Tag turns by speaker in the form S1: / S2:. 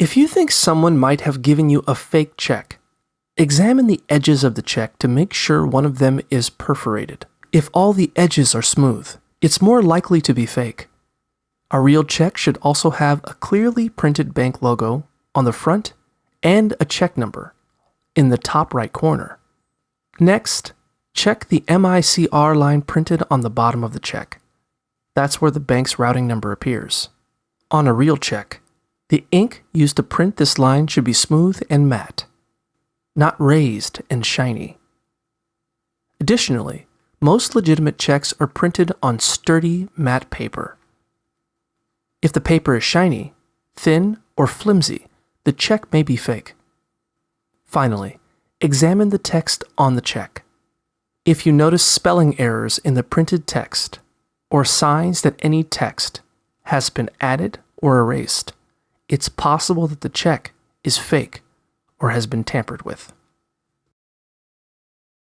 S1: If you think someone might have given you a fake check, examine the edges of the check to make sure one of them is perforated. If all the edges are smooth, it's more likely to be fake. A real check should also have a clearly printed bank logo on the front and a check number in the top right corner. Next, check the MICR line printed on the bottom of the check. That's where the bank's routing number appears. On a real check, the ink used to print this line should be smooth and matte, not raised and shiny. Additionally, most legitimate checks are printed on sturdy, matte paper. If the paper is shiny, thin, or flimsy, the check may be fake. Finally, examine the text on the check. If you notice spelling errors in the printed text, or signs that any text has been added or erased, it's possible that the check is fake or has been tampered with.